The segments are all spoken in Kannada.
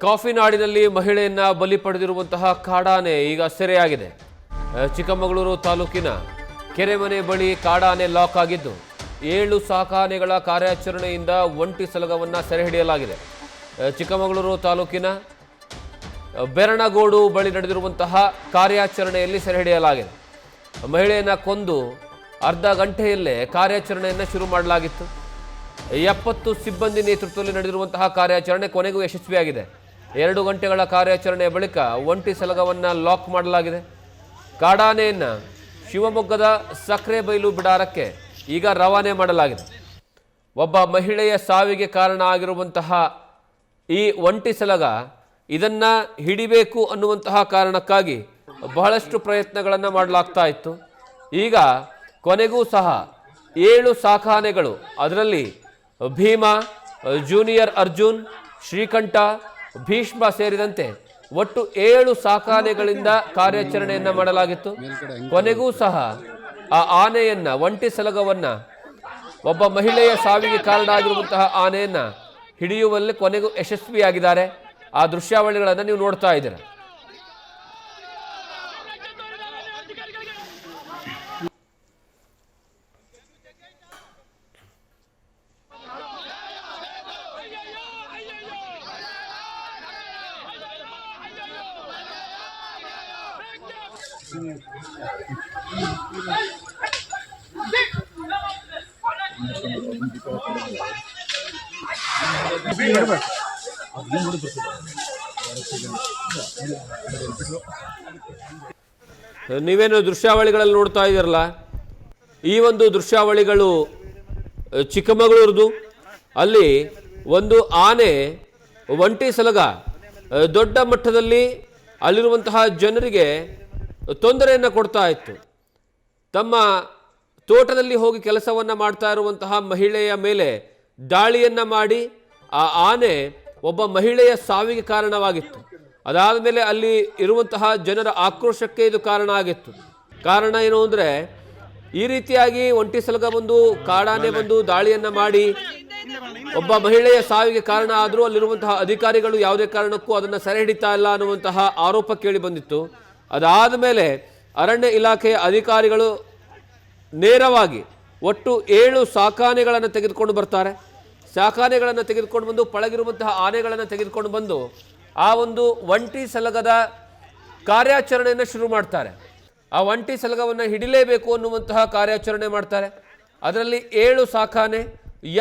ಕಾಫಿ ನಾಡಿನಲ್ಲಿ ಮಹಿಳೆಯನ್ನ ಬಲಿ ಪಡೆದಿರುವಂತಹ ಕಾಡಾನೆ ಈಗ ಸೆರೆಯಾಗಿದೆ. ಚಿಕ್ಕಮಗಳೂರು ತಾಲೂಕಿನ ಕೆರೆಮನೆ ಬಳಿ ಕಾಡಾನೆ ಲಾಕ್ ಆಗಿದ್ದು 7 ಸಾಕಾನೆಗಳ ಕಾರ್ಯಾಚರಣೆಯಿಂದ ಒಂಟಿ ಸಲಗವನ್ನು ಸೆರೆ ಹಿಡಿಯಲಾಗಿದೆ. ಚಿಕ್ಕಮಗಳೂರು ತಾಲೂಕಿನ ಬೆರಣಗೋಡು ಬಳಿ ನಡೆದಿರುವಂತಹ ಕಾರ್ಯಾಚರಣೆಯಲ್ಲಿ ಸೆರೆ ಹಿಡಿಯಲಾಗಿದೆ. ಮಹಿಳೆಯನ್ನ ಕೊಂದು ಅರ್ಧ ಗಂಟೆಯಲ್ಲೇ ಕಾರ್ಯಾಚರಣೆಯನ್ನು ಶುರು ಮಾಡಲಾಗಿತ್ತು. 70 ಸಿಬ್ಬಂದಿ ನೇತೃತ್ವದಲ್ಲಿ ನಡೆದಿರುವಂತಹ ಕಾರ್ಯಾಚರಣೆ ಕೊನೆಗೂ ಯಶಸ್ವಿಯಾಗಿದೆ. 2 ಗಂಟೆಗಳ ಕಾರ್ಯಾಚರಣೆಯ ಬಳಿಕ ಒಂಟಿ ಸಲಗವನ್ನು ಲಾಕ್ ಮಾಡಲಾಗಿದೆ. ಕಾಡಾನೆಯನ್ನು ಶಿವಮೊಗ್ಗದ ಸಕ್ರೆಬೈಲು ಬಿಡಾರಕ್ಕೆ ಈಗ ರವಾನೆ ಮಾಡಲಾಗಿದೆ. ಒಬ್ಬ ಮಹಿಳೆಯ ಸಾವಿಗೆ ಕಾರಣ ಆಗಿರುವಂತಹ ಈ ಒಂಟಿ ಸಲಗ ಇದನ್ನು ಹಿಡಿಬೇಕು ಅನ್ನುವಂತಹ ಕಾರಣಕ್ಕಾಗಿ ಬಹಳಷ್ಟು ಪ್ರಯತ್ನಗಳನ್ನು ಮಾಡಲಾಗ್ತಾ ಇತ್ತು. ಈಗ ಕೊನೆಗೂ ಸಹ 7 ಸಾಕಾನೆಗಳು, ಅದರಲ್ಲಿ ಭೀಮ, ಜೂನಿಯರ್ ಅರ್ಜುನ್, ಶ್ರೀಕಂಠ, ಭೀಷ್ಮ ಸೇರಿದಂತೆ ಒಟ್ಟು 7 ಸಾಕಾನೆಗಳಿಂದ ಕಾರ್ಯಾಚರಣೆಯನ್ನು ಮಾಡಲಾಗಿತ್ತು. ಕೊನೆಗೂ ಸಹ ಆ ಆನೆಯನ್ನ, ಒಂಟಿ ಸಲಗವನ್ನ, ಒಬ್ಬ ಮಹಿಳೆಯ ಸಾವಿಗೆ ಕಾರಣ ಆಗಿರುವಂತಹ ಆನೆಯನ್ನ ಹಿಡಿಯುವಲ್ಲಿ ಕೊನೆಗೂ ಯಶಸ್ವಿಯಾಗಿದ್ದಾರೆ. ಆ ದೃಶ್ಯಾವಳಿಗಳನ್ನು ನೀವು ನೋಡ್ತಾ ಇದ್ದೀರಾ. ನೀವೇನು ದೃಶ್ಯಾವಳಿಗಳಲ್ಲಿ ನೋಡ್ತಾ ಇದ್ದೀರಲ್ಲ, ಈ ಒಂದು ದೃಶ್ಯಾವಳಿಗಳು ಚಿಕ್ಕಮಗಳೂರದು. ಅಲ್ಲಿ ಒಂದು ಆನೆ ಒಂಟಿ ಸಲಗ ದೊಡ್ಡ ಮಟ್ಟದಲ್ಲಿ ಅಲ್ಲಿರುವಂತಹ ಜನರಿಗೆ ತೊಂದರೆಯನ್ನು ಕೊಡ್ತಾ ಇತ್ತು. ತಮ್ಮ ತೋಟದಲ್ಲಿ ಹೋಗಿ ಕೆಲಸವನ್ನು ಮಾಡ್ತಾ ಇರುವಂತಹ ಮಹಿಳೆಯ ಮೇಲೆ ದಾಳಿಯನ್ನು ಮಾಡಿ ಆ ಆನೆ ಒಬ್ಬ ಮಹಿಳೆಯ ಸಾವಿಗೆ ಕಾರಣವಾಗಿತ್ತು. ಅದಾದ ಮೇಲೆ ಅಲ್ಲಿ ಇರುವಂತಹ ಜನರ ಆಕ್ರೋಶಕ್ಕೆ ಇದು ಕಾರಣ ಆಗಿತ್ತು. ಕಾರಣ ಏನು ಅಂದರೆ, ಈ ರೀತಿಯಾಗಿ ಒಂಟಿ ಸಲಗ ಬಂದು ಕಾಡಾನೆ ಬಂದು ದಾಳಿಯನ್ನು ಮಾಡಿ ಒಬ್ಬ ಮಹಿಳೆಯ ಸಾವಿಗೆ ಕಾರಣ ಆದರೂ ಅಲ್ಲಿರುವಂತಹ ಅಧಿಕಾರಿಗಳು ಯಾವುದೇ ಕಾರಣಕ್ಕೂ ಅದನ್ನು ಸೆರೆ ಹಿಡಿತಾ ಇಲ್ಲ ಅನ್ನುವಂತಹ ಆರೋಪ ಕೇಳಿ ಬಂದಿತ್ತು. ಅದಾದ ಮೇಲೆ ಅರಣ್ಯ ಇಲಾಖೆಯ ಅಧಿಕಾರಿಗಳು ನೇರವಾಗಿ ಒಟ್ಟು 7 ಸಾಕಾನೆಗಳನ್ನು ತೆಗೆದುಕೊಂಡು ಬರ್ತಾರೆ. ಸಾಕಾನೆಗಳನ್ನು ತೆಗೆದುಕೊಂಡು ಬಂದು ಪಳಗಿರುವಂತಹ ಆನೆಗಳನ್ನು ತೆಗೆದುಕೊಂಡು ಬಂದು ಆ ಒಂದು ಒಂಟಿ ಸಲಗದ ಕಾರ್ಯಾಚರಣೆಯನ್ನು ಶುರು ಮಾಡ್ತಾರೆ. ಆ ಒಂಟಿ ಸಲಗವನ್ನು ಹಿಡಿಲೇಬೇಕು ಅನ್ನುವಂತಹ ಕಾರ್ಯಾಚರಣೆ ಮಾಡ್ತಾರೆ. ಅದರಲ್ಲಿ 7 ಸಾಕಾನೆ,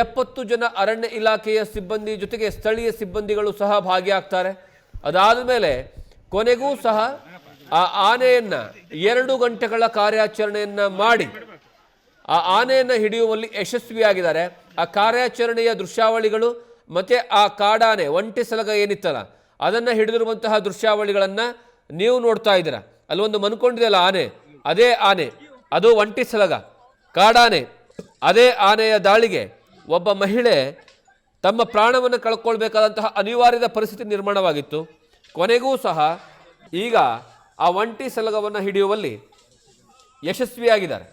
70 ಜನ ಅರಣ್ಯ ಇಲಾಖೆಯ ಸಿಬ್ಬಂದಿ ಜೊತೆಗೆ ಸ್ಥಳೀಯ ಸಿಬ್ಬಂದಿಗಳು ಸಹ ಭಾಗಿಯಾಗ್ತಾರೆ. ಅದಾದ ಮೇಲೆ ಕೊನೆಗೂ ಸಹ ಆ ಆನೆಯನ್ನು 2 ಗಂಟೆಗಳ ಕಾರ್ಯಾಚರಣೆಯನ್ನು ಮಾಡಿ ಆ ಆನೆಯನ್ನು ಹಿಡಿಯುವಲ್ಲಿ ಯಶಸ್ವಿಯಾಗಿದ್ದಾರೆ. ಆ ಕಾರ್ಯಾಚರಣೆಯ ದೃಶ್ಯಾವಳಿಗಳು ಮತ್ತು ಆ ಕಾಡಾನೆ ಒಂಟಿ ಸಲಗ ಏನಿತ್ತಲ್ಲ ಅದನ್ನು ಹಿಡಿದಿರುವಂತಹ ದೃಶ್ಯಾವಳಿಗಳನ್ನು ನೀವು ನೋಡ್ತಾ ಇದ್ದೀರಾ. ಅಲ್ಲೊಂದು ಮನ್ಕೊಂಡಿದೆಯಲ್ಲ ಆನೆ, ಅದೇ ಆನೆ, ಅದು ಒಂಟಿ ಸಲಗ. ಕಾಡಾನೆ, ಅದೇ ಆನೆಯ ದಾಳಿಗೆ ಒಬ್ಬ ಮಹಿಳೆ ತಮ್ಮ ಪ್ರಾಣವನ್ನು ಕಳ್ಕೊಳ್ಬೇಕಾದಂತಹ ಅನಿವಾರ್ಯದ ಪರಿಸ್ಥಿತಿ ನಿರ್ಮಾಣವಾಗಿತ್ತು. ಕೊನೆಗೂ ಸಹ ಈಗ ಆ ಒಂಟಿ ಸಲಗವನ್ನು ಹಿಡಿಯುವಲ್ಲಿ ಯಶಸ್ವಿಯಾಗಿದ್ದಾರೆ.